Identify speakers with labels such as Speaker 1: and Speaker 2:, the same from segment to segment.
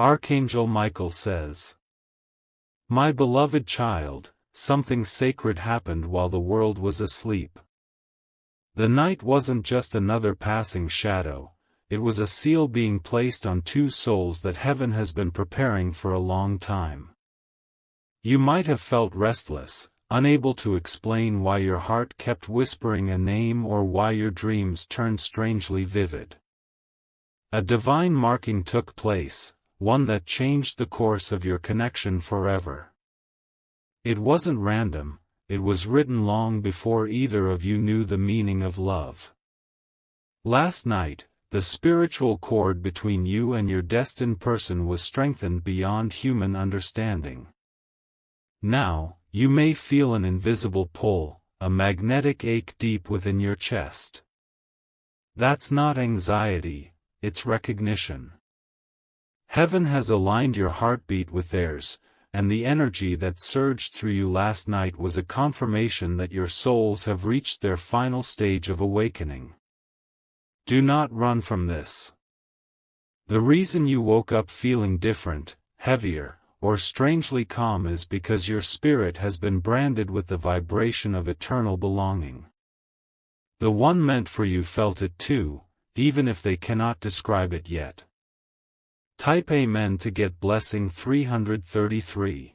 Speaker 1: Archangel Michael says, "My beloved child, something sacred happened while the world was asleep. The night wasn't just another passing shadow, it was a seal being placed on two souls that heaven has been preparing for a long time. You might have felt restless, unable to explain why your heart kept whispering a name or why your dreams turned strangely vivid. A divine marking took place, one that changed the course of your connection forever. It wasn't random, it was written long before either of you knew the meaning of love. Last night, the spiritual cord between you and your destined person was strengthened beyond human understanding. Now, you may feel an invisible pull, a magnetic ache deep within your chest. That's not anxiety, it's recognition. Heaven has aligned your heartbeat with theirs, and the energy that surged through you last night was a confirmation that your souls have reached their final stage of awakening. Do not run from this. The reason you woke up feeling different, heavier, or strangely calm is because your spirit has been branded with the vibration of eternal belonging. The one meant for you felt it too, even if they cannot describe it yet. Type Amen to get blessing 333.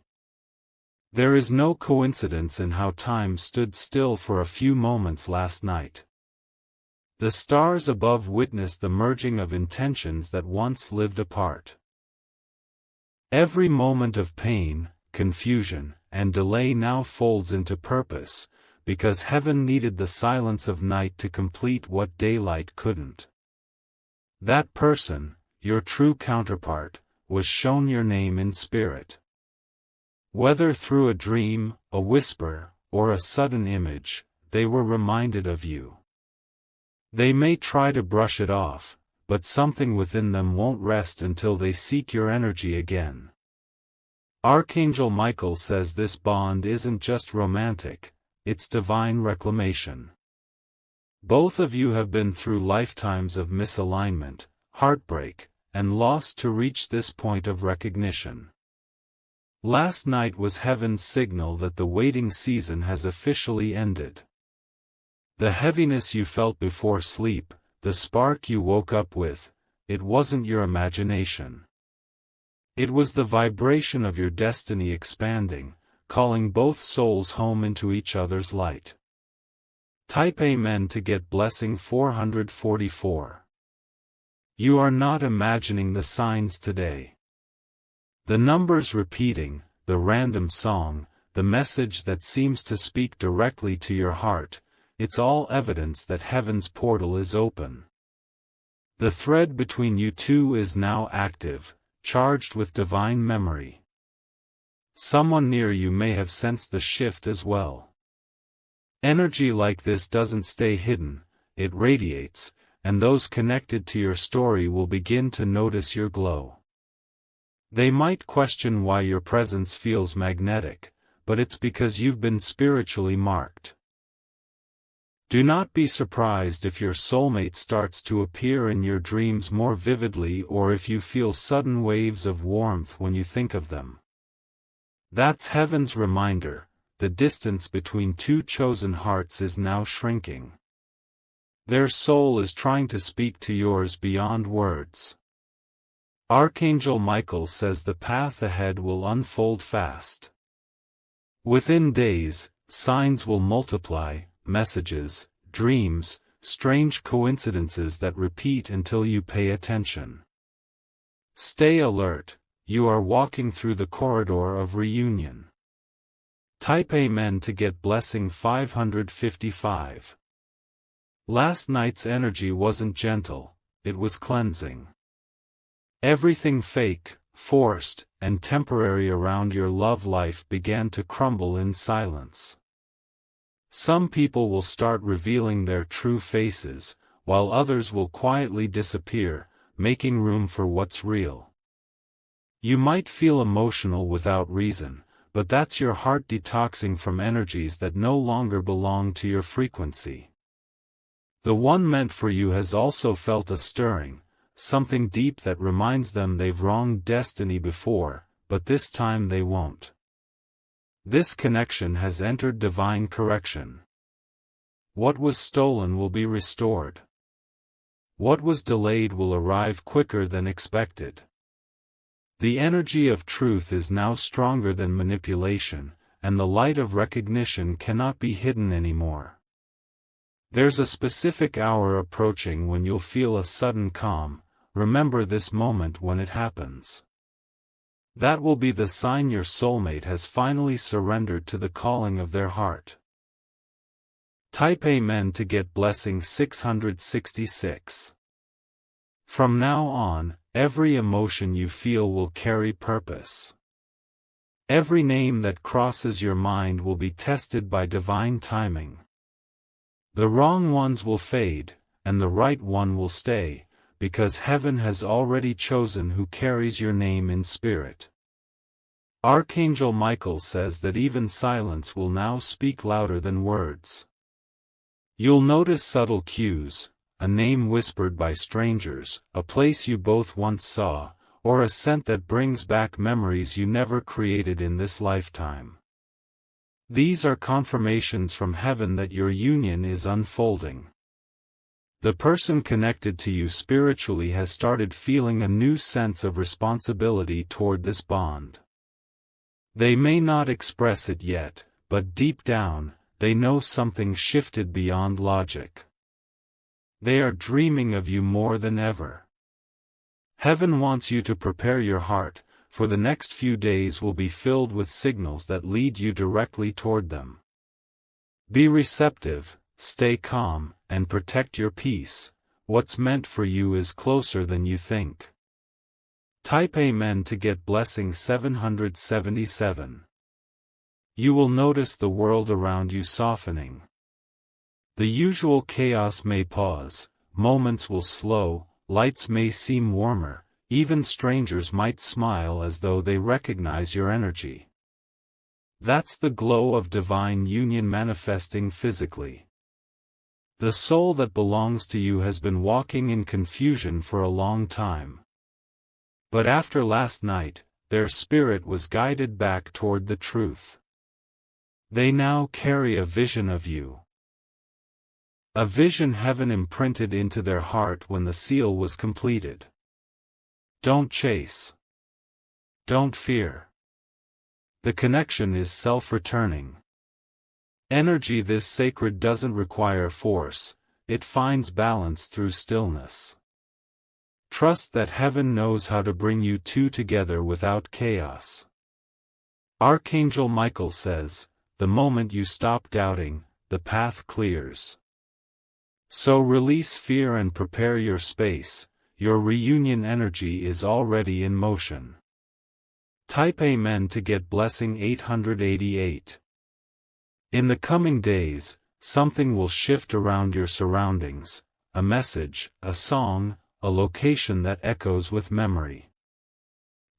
Speaker 1: There is no coincidence in how time stood still for a few moments last night. The stars above witnessed the merging of intentions that once lived apart. Every moment of pain, confusion, and delay now folds into purpose, because heaven needed the silence of night to complete what daylight couldn't. That person, your true counterpart, was shown your name in spirit. Whether through a dream, a whisper, or a sudden image, they were reminded of you. They may try to brush it off, but something within them won't rest until they seek your energy again. Archangel Michael says this bond isn't just romantic, it's divine reclamation. Both of you have been through lifetimes of misalignment, heartbreak, and loss to reach this point of recognition. Last night was heaven's signal that the waiting season has officially ended. The heaviness you felt before sleep, the spark you woke up with, it wasn't your imagination. It was the vibration of your destiny expanding, calling both souls home into each other's light. Type Amen to get blessing 444. You are not imagining the signs today. The numbers repeating, the random song, the message that seems to speak directly to your heart, it's all evidence that heaven's portal is open. The thread between you two is now active, charged with divine memory. Someone near you may have sensed the shift as well. Energy like this doesn't stay hidden, it radiates, and those connected to your story will begin to notice your glow. They might question why your presence feels magnetic, but it's because you've been spiritually marked. Do not be surprised if your soulmate starts to appear in your dreams more vividly or if you feel sudden waves of warmth when you think of them. That's heaven's reminder, the distance between two chosen hearts is now shrinking. Their soul is trying to speak to yours beyond words. Archangel Michael says the path ahead will unfold fast. Within days, signs will multiply, messages, dreams, strange coincidences that repeat until you pay attention. Stay alert, you are walking through the corridor of reunion. Type Amen to get blessing 555. Last night's energy wasn't gentle, it was cleansing. Everything fake, forced, and temporary around your love life began to crumble in silence. Some people will start revealing their true faces, while others will quietly disappear, making room for what's real. You might feel emotional without reason, but that's your heart detoxing from energies that no longer belong to your frequency. The one meant for you has also felt a stirring, something deep that reminds them they've wronged destiny before, but this time they won't. This connection has entered divine correction. What was stolen will be restored. What was delayed will arrive quicker than expected. The energy of truth is now stronger than manipulation, and the light of recognition cannot be hidden anymore. There's a specific hour approaching when you'll feel a sudden calm. Remember this moment when it happens. That will be the sign your soulmate has finally surrendered to the calling of their heart. Type Amen to get blessing 666. From now on, every emotion you feel will carry purpose. Every name that crosses your mind will be tested by divine timing. The wrong ones will fade, and the right one will stay, because heaven has already chosen who carries your name in spirit. Archangel Michael says that even silence will now speak louder than words. You'll notice subtle cues, a name whispered by strangers, a place you both once saw, or a scent that brings back memories you never created in this lifetime. These are confirmations from heaven that your union is unfolding. The person connected to you spiritually has started feeling a new sense of responsibility toward this bond. They may not express it yet, but deep down, they know something shifted beyond logic. They are dreaming of you more than ever. Heaven wants you to prepare your heart, for the next few days will be filled with signals that lead you directly toward them. Be receptive, stay calm, and protect your peace. What's meant for you is closer than you think. Type Amen to get blessing 777. You will notice the world around you softening. The usual chaos may pause, moments will slow, lights may seem warmer, even strangers might smile as though they recognize your energy. That's the glow of divine union manifesting physically. The soul that belongs to you has been walking in confusion for a long time. But after last night, their spirit was guided back toward the truth. They now carry a vision of you. A vision heaven imprinted into their heart when the seal was completed. Don't chase. Don't fear. The connection is self-returning. Energy this sacred doesn't require force, it finds balance through stillness. Trust that heaven knows how to bring you two together without chaos. Archangel Michael says, the moment you stop doubting, the path clears. So release fear and prepare your space, your reunion energy is already in motion. Type Amen to get blessing 888. In the coming days, something will shift around your surroundings, a message, a song, a location that echoes with memory.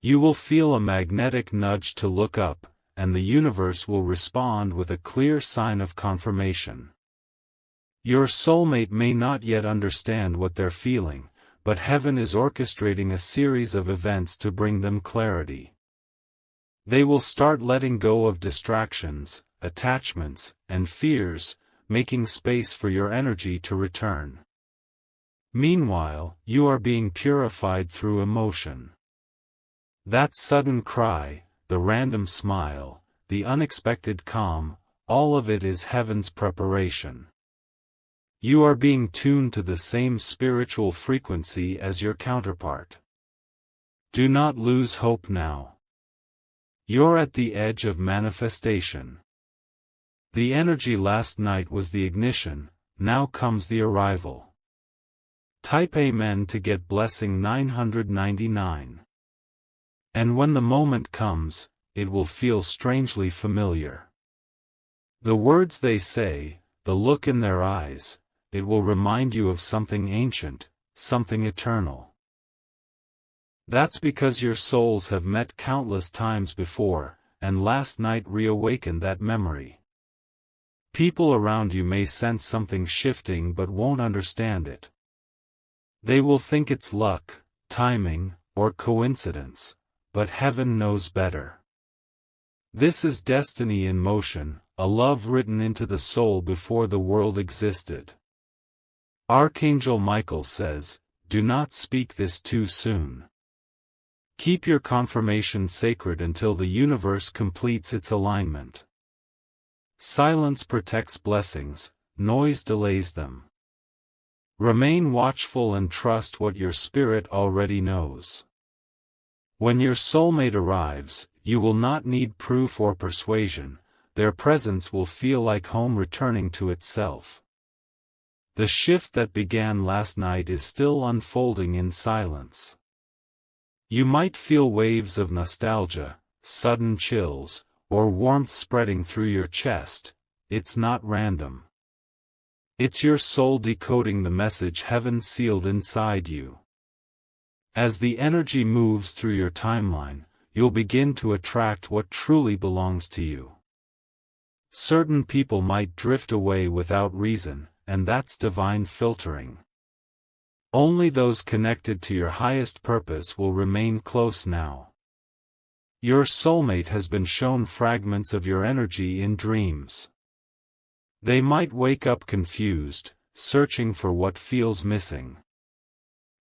Speaker 1: You will feel a magnetic nudge to look up, and the universe will respond with a clear sign of confirmation. Your soulmate may not yet understand what they're feeling, but heaven is orchestrating a series of events to bring them clarity. They will start letting go of distractions, attachments, and fears, making space for your energy to return. Meanwhile, you are being purified through emotion. That sudden cry, the random smile, the unexpected calm, all of it is heaven's preparation. You are being tuned to the same spiritual frequency as your counterpart. Do not lose hope now. You're at the edge of manifestation. The energy last night was the ignition, now comes the arrival. Type Amen to get blessing 999. And when the moment comes, it will feel strangely familiar. The words they say, the look in their eyes, it will remind you of something ancient, something eternal. That's because your souls have met countless times before, and last night reawakened that memory. People around you may sense something shifting but won't understand it. They will think it's luck, timing, or coincidence, but heaven knows better. This is destiny in motion, a love written into the soul before the world existed. Archangel Michael says, "Do not speak this too soon. Keep your confirmation sacred until the universe completes its alignment. Silence protects blessings, noise delays them. Remain watchful and trust what your spirit already knows. When your soulmate arrives, you will not need proof or persuasion, their presence will feel like home returning to itself. The shift that began last night is still unfolding in silence. You might feel waves of nostalgia, sudden chills, or warmth spreading through your chest. It's not random. It's your soul decoding the message heaven sealed inside you. As the energy moves through your timeline, you'll begin to attract what truly belongs to you. Certain people might drift away without reason, and that's divine filtering. Only those connected to your highest purpose will remain close now. Your soulmate has been shown fragments of your energy in dreams. They might wake up confused, searching for what feels missing.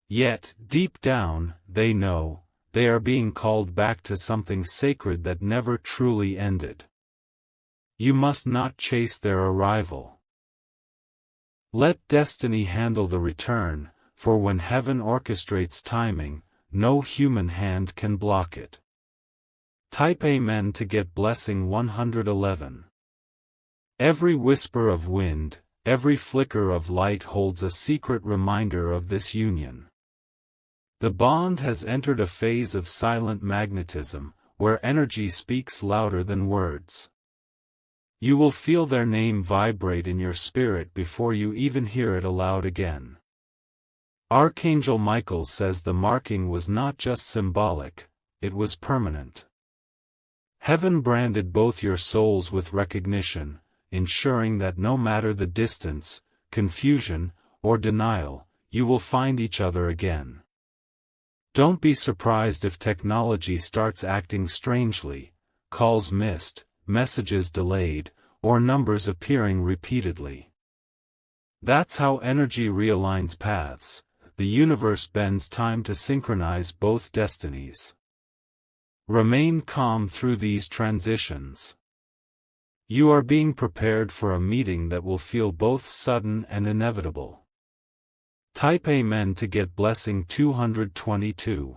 Speaker 1: Yet, deep down, they know, they are being called back to something sacred that never truly ended. You must not chase their arrival. Let destiny handle the return, for when heaven orchestrates timing, no human hand can block it. Type Amen to get blessing 111. Every whisper of wind, every flicker of light holds a secret reminder of this union. The bond has entered a phase of silent magnetism, where energy speaks louder than words. You will feel their name vibrate in your spirit before you even hear it aloud again. Archangel Michael says the marking was not just symbolic, it was permanent. Heaven branded both your souls with recognition, ensuring that no matter the distance, confusion, or denial, you will find each other again. Don't be surprised if technology starts acting strangely, calls missed, messages delayed, or numbers appearing repeatedly. That's how energy realigns paths. The universe bends time to synchronize both destinies. Remain calm through these transitions. You are being prepared for a meeting that will feel both sudden and inevitable. Type Amen to get blessing 222.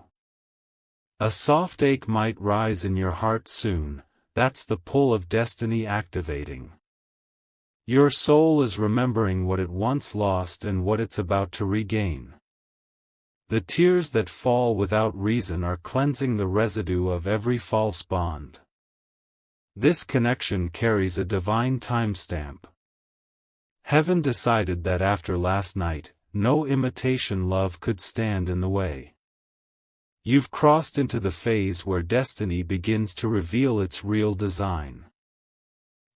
Speaker 1: A soft ache might rise in your heart soon, that's the pull of destiny activating. Your soul is remembering what it once lost and what it's about to regain. The tears that fall without reason are cleansing the residue of every false bond. This connection carries a divine timestamp. Heaven decided that after last night, no imitation love could stand in the way. You've crossed into the phase where destiny begins to reveal its real design.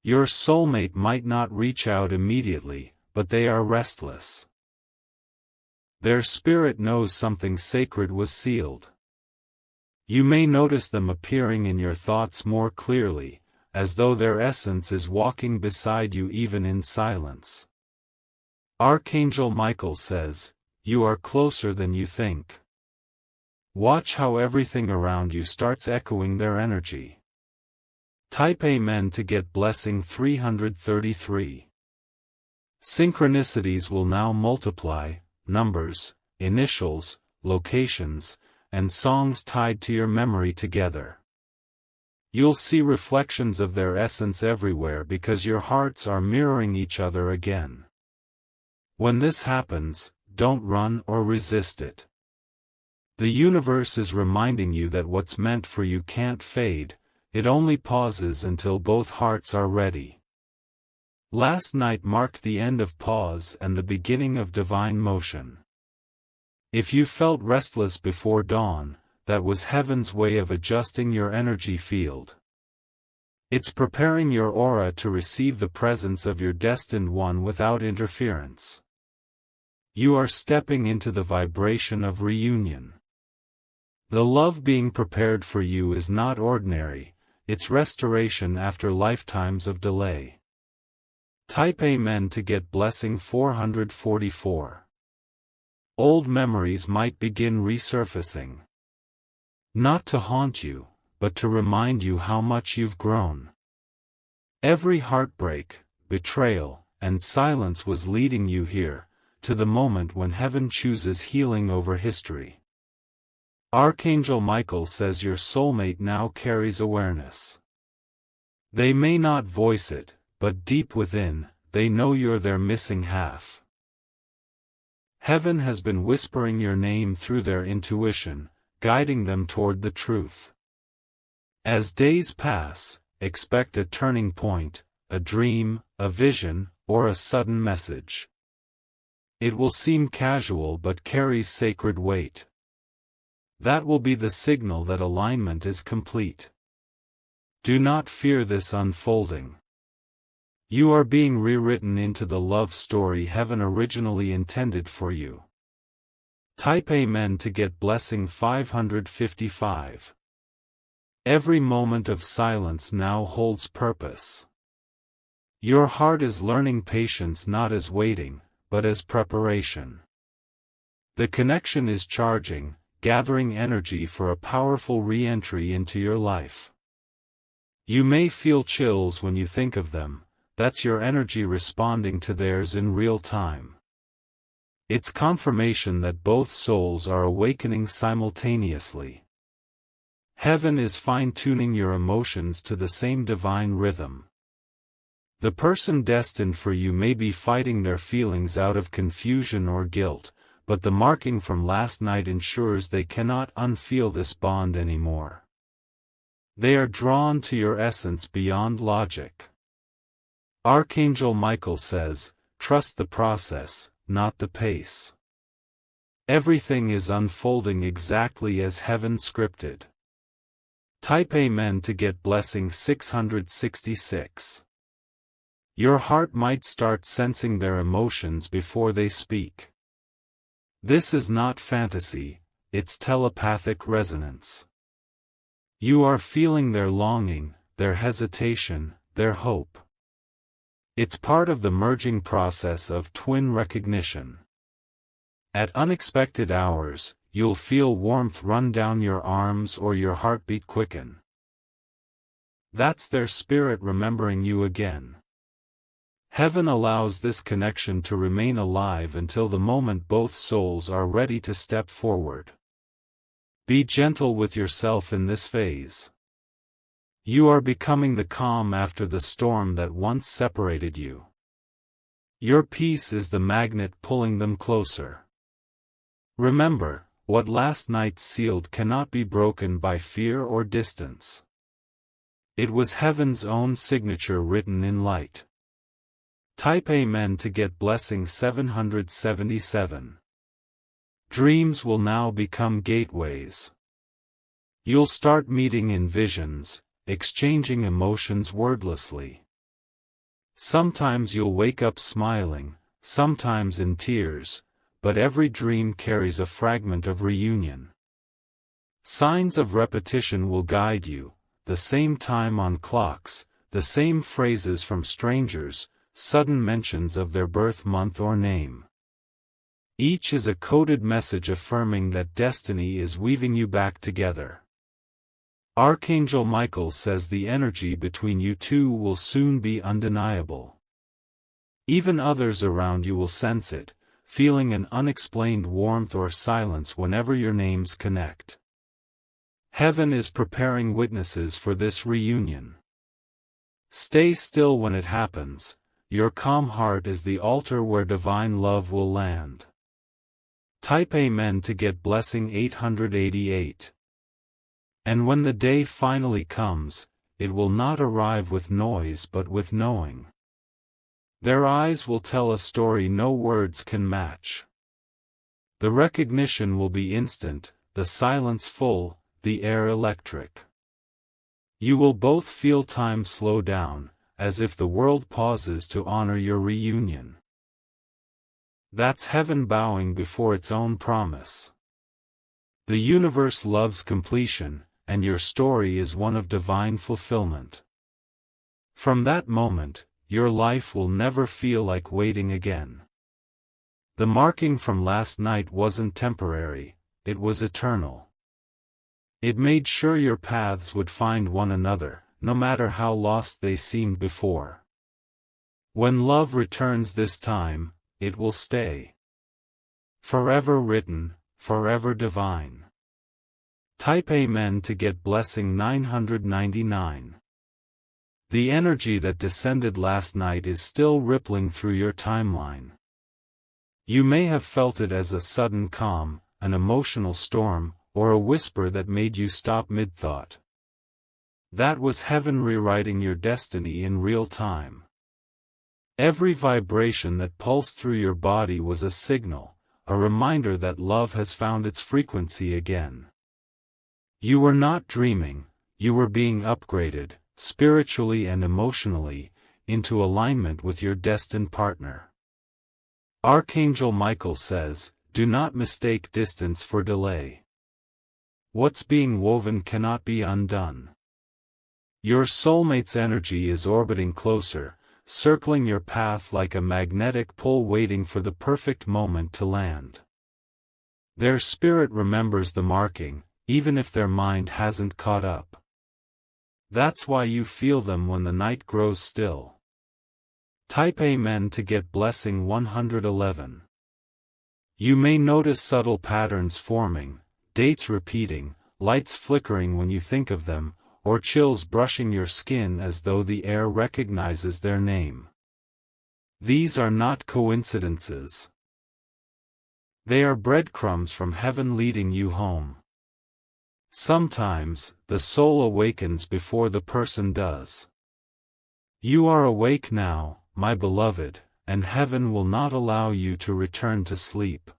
Speaker 1: Your soulmate might not reach out immediately, but they are restless. Their spirit knows something sacred was sealed. You may notice them appearing in your thoughts more clearly, as though their essence is walking beside you even in silence. Archangel Michael says, "You are closer than you think." Watch how everything around you starts echoing their energy. Type Amen to get blessing 333. Synchronicities will now multiply, numbers, initials, locations, and songs tied to your memory together. You'll see reflections of their essence everywhere because your hearts are mirroring each other again. When this happens, don't run or resist it. The universe is reminding you that what's meant for you can't fade, it only pauses until both hearts are ready. Last night marked the end of pause and the beginning of divine motion. If you felt restless before dawn, that was heaven's way of adjusting your energy field. It's preparing your aura to receive the presence of your destined one without interference. You are stepping into the vibration of reunion. The love being prepared for you is not ordinary, it's restoration after lifetimes of delay. Type Amen to get blessing 444. Old memories might begin resurfacing. Not to haunt you, but to remind you how much you've grown. Every heartbreak, betrayal, and silence was leading you here, to the moment when heaven chooses healing over history. Archangel Michael says your soulmate now carries awareness. They may not voice it, but deep within, they know you're their missing half. Heaven has been whispering your name through their intuition, guiding them toward the truth. As days pass, expect a turning point, a dream, a vision, or a sudden message. It will seem casual but carries sacred weight. That will be the signal that alignment is complete. Do not fear this unfolding. You are being rewritten into the love story heaven originally intended for you. Type Amen to get blessing 555. Every moment of silence now holds purpose. Your heart is learning patience not as waiting, but as preparation. The connection is charging, gathering energy for a powerful re-entry into your life. You may feel chills when you think of them, that's your energy responding to theirs in real time. It's confirmation that both souls are awakening simultaneously. Heaven is fine-tuning your emotions to the same divine rhythm. The person destined for you may be fighting their feelings out of confusion or guilt, but the marking from last night ensures they cannot unfeel this bond anymore. They are drawn to your essence beyond logic. Archangel Michael says, trust the process, not the pace. Everything is unfolding exactly as heaven scripted. Type Amen to get blessing 666. Your heart might start sensing their emotions before they speak. This is not fantasy, it's telepathic resonance. You are feeling their longing, their hesitation, their hope. It's part of the merging process of twin recognition. At unexpected hours, you'll feel warmth run down your arms or your heartbeat quicken. That's their spirit remembering you again. Heaven allows this connection to remain alive until the moment both souls are ready to step forward. Be gentle with yourself in this phase. You are becoming the calm after the storm that once separated you. Your peace is the magnet pulling them closer. Remember, what last night sealed cannot be broken by fear or distance. It was heaven's own signature written in light. Type Amen to get blessing 777. Dreams will now become gateways. You'll start meeting in visions, exchanging emotions wordlessly. Sometimes you'll wake up smiling, sometimes in tears, but every dream carries a fragment of reunion. Signs of repetition will guide you, the same time on clocks, the same phrases from strangers, sudden mentions of their birth month or name. Each is a coded message affirming that destiny is weaving you back together. Archangel Michael says the energy between you two will soon be undeniable. Even others around you will sense it, feeling an unexplained warmth or silence whenever your names connect. Heaven is preparing witnesses for this reunion. Stay still when it happens, your calm heart is the altar where divine love will land. Type Amen to get blessing 888. And when the day finally comes, it will not arrive with noise but with knowing. Their eyes will tell a story no words can match. The recognition will be instant, the silence full, the air electric. You will both feel time slow down, as if the world pauses to honor your reunion. That's heaven bowing before its own promise. The universe loves completion, and your story is one of divine fulfillment. From that moment, your life will never feel like waiting again. The marking from last night wasn't temporary, it was eternal. It made sure your paths would find one another, no matter how lost they seemed before. When love returns this time, it will stay. Forever written, forever divine. Type Amen to get blessing 999. The energy that descended last night is still rippling through your timeline. You may have felt it as a sudden calm, an emotional storm, or a whisper that made you stop mid-thought. That was heaven rewriting your destiny in real time. Every vibration that pulsed through your body was a signal, a reminder that love has found its frequency again. You were not dreaming, you were being upgraded, spiritually and emotionally, into alignment with your destined partner. Archangel Michael says, do not mistake distance for delay. What's being woven cannot be undone. Your soulmate's energy is orbiting closer, circling your path like a magnetic pull waiting for the perfect moment to land. Their spirit remembers the marking, even if their mind hasn't caught up. That's why you feel them when the night grows still. Type Amen to get blessing 111. You may notice subtle patterns forming, dates repeating, lights flickering when you think of them, or chills brushing your skin as though the air recognizes their name. These are not coincidences. They are breadcrumbs from heaven leading you home. Sometimes, the soul awakens before the person does. You are awake now, my beloved, and heaven will not allow you to return to sleep.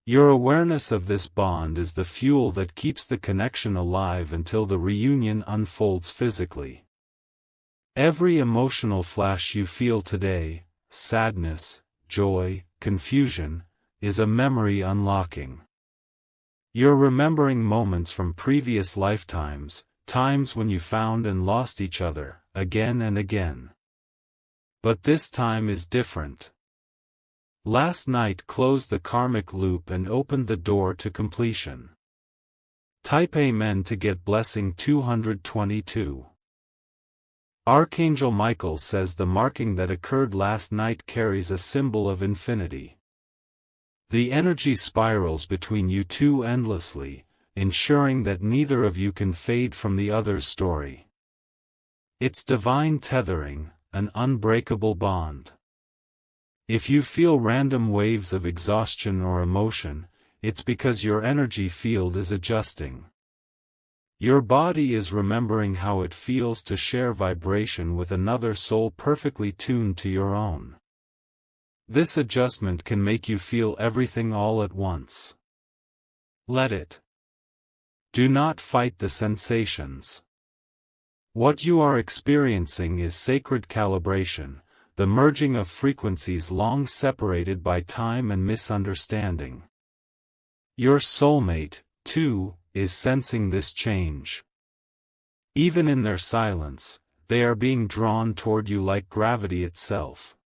Speaker 1: Your awareness of this bond is the fuel that keeps the connection alive until the reunion unfolds physically. Every emotional flash you feel today, sadness, joy, confusion, is a memory unlocking. You're remembering moments from previous lifetimes, times when you found and lost each other, again and again. But this time is different. Last night closed the karmic loop and opened the door to completion. Type Amen to get blessing 222. Archangel Michael says the marking that occurred last night carries a symbol of infinity. The energy spirals between you two endlessly, ensuring that neither of you can fade from the other's story. It's divine tethering, an unbreakable bond. If you feel random waves of exhaustion or emotion, it's because your energy field is adjusting. Your body is remembering how it feels to share vibration with another soul perfectly tuned to your own. This adjustment can make you feel everything all at once. Let it. Do not fight the sensations. What you are experiencing is sacred calibration, the merging of frequencies long separated by time and misunderstanding. Your soulmate, too, is sensing this change. Even in their silence, they are being drawn toward you like gravity itself.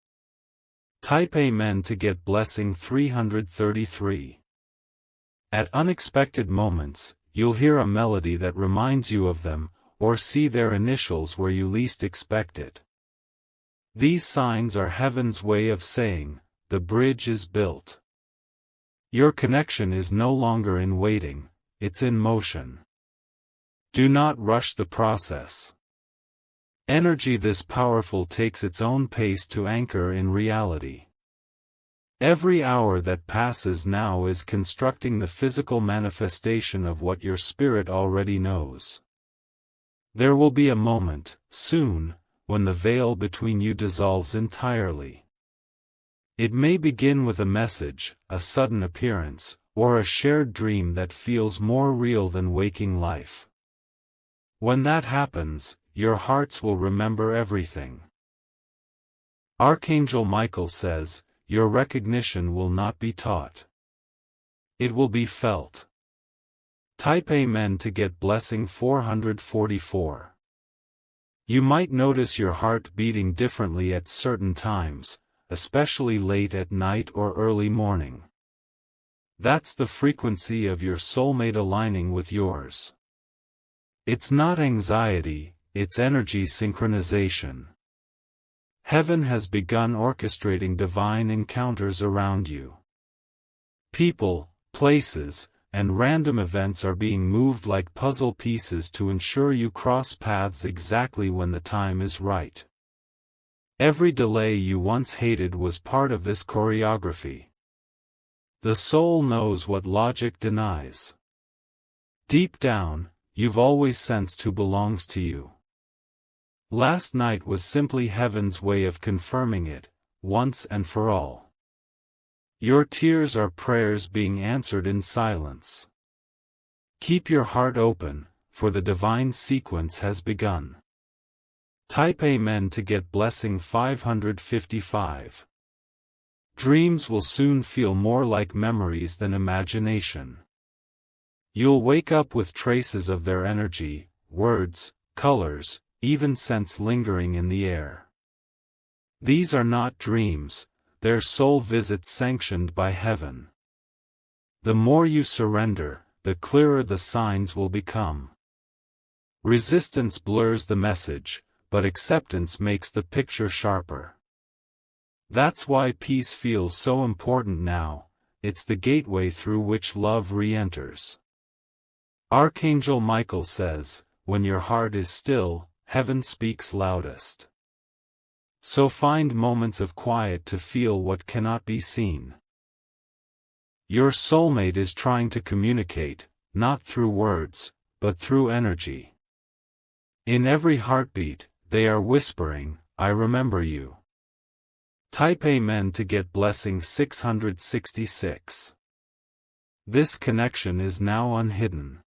Speaker 1: Type Amen to get blessing 333. At unexpected moments, you'll hear a melody that reminds you of them, or see their initials where you least expect it. These signs are heaven's way of saying, the bridge is built. Your connection is no longer in waiting, it's in motion. Do not rush the process. Energy this powerful takes its own pace to anchor in reality. Every hour that passes now is constructing the physical manifestation of what your spirit already knows. There will be a moment, soon, when the veil between you dissolves entirely. It may begin with a message, a sudden appearance, or a shared dream that feels more real than waking life. When that happens, your hearts will remember everything. Archangel Michael says, your recognition will not be taught. It will be felt. Type Amen to get blessing 444. You might notice your heart beating differently at certain times, especially late at night or early morning. That's the frequency of your soulmate aligning with yours. It's not anxiety, it's energy synchronization. Heaven has begun orchestrating divine encounters around you. People, places, and random events are being moved like puzzle pieces to ensure you cross paths exactly when the time is right. Every delay you once hated was part of this choreography. The soul knows what logic denies. Deep down, you've always sensed who belongs to you. Last night was simply heaven's way of confirming it, once and for all. Your tears are prayers being answered in silence. Keep your heart open, for the divine sequence has begun. Type Amen to get blessing 555. Dreams will soon feel more like memories than imagination. You'll wake up with traces of their energy, words, colors, even scents lingering in the air. These are not dreams, they're soul visits sanctioned by heaven. The more you surrender, the clearer the signs will become. Resistance blurs the message, but acceptance makes the picture sharper. That's why peace feels so important now, it's the gateway through which love re-enters. Archangel Michael says, when your heart is still, heaven speaks loudest. So find moments of quiet to feel what cannot be seen. Your soulmate is trying to communicate, not through words, but through energy. In every heartbeat, they are whispering, I remember you. Type Amen to get blessing 666. This connection is now unhidden.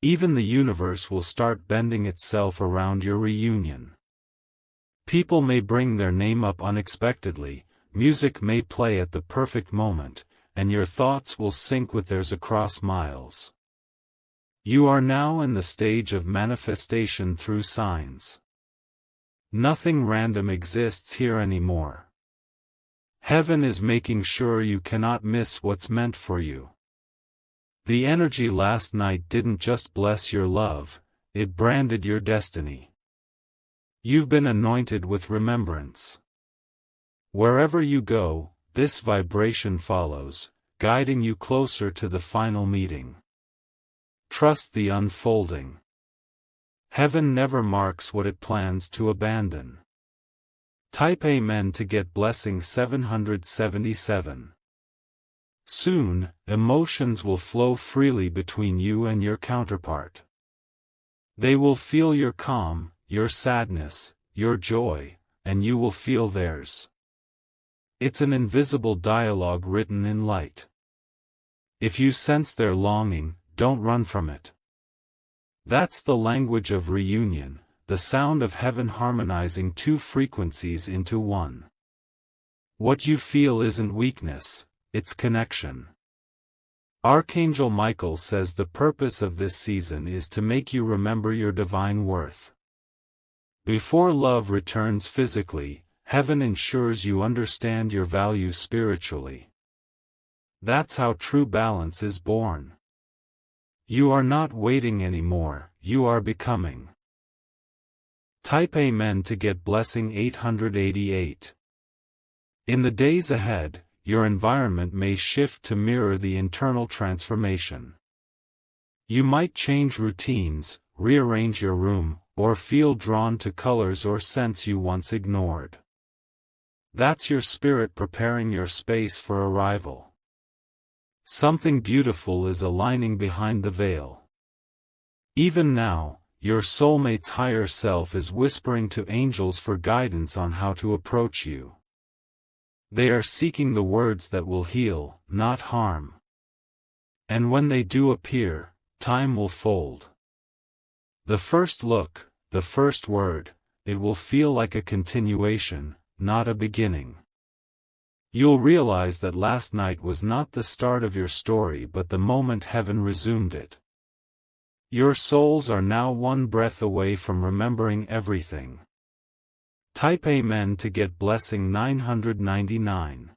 Speaker 1: Even the universe will start bending itself around your reunion. People may bring their name up unexpectedly, music may play at the perfect moment, and your thoughts will sync with theirs across miles. You are now in the stage of manifestation through signs. Nothing random exists here anymore. Heaven is making sure you cannot miss what's meant for you. The energy last night didn't just bless your love, it branded your destiny. You've been anointed with remembrance. Wherever you go, this vibration follows, guiding you closer to the final meeting. Trust the unfolding. Heaven never marks what it plans to abandon. Type Amen to get blessing 777. Soon, emotions will flow freely between you and your counterpart. They will feel your calm, your sadness, your joy, and you will feel theirs. It's an invisible dialogue written in light. If you sense their longing, don't run from it. That's the language of reunion, the sound of heaven harmonizing two frequencies into one. What you feel isn't weakness, it's connection. Archangel Michael says the purpose of this season is to make you remember your divine worth. Before love returns physically, heaven ensures you understand your value spiritually. That's how true balance is born. You are not waiting anymore, you are becoming. Type Amen to get blessing 888. In the days ahead, your environment may shift to mirror the internal transformation. You might change routines, rearrange your room, or feel drawn to colors or scents you once ignored. That's your spirit preparing your space for arrival. Something beautiful is aligning behind the veil. Even now, your soulmate's higher self is whispering to angels for guidance on how to approach you. They are seeking the words that will heal, not harm. And when they do appear, time will fold. The first look, the first word, it will feel like a continuation, not a beginning. You'll realize that last night was not the start of your story but the moment heaven resumed it. Your souls are now one breath away from remembering everything. Type Amen to get blessing 999.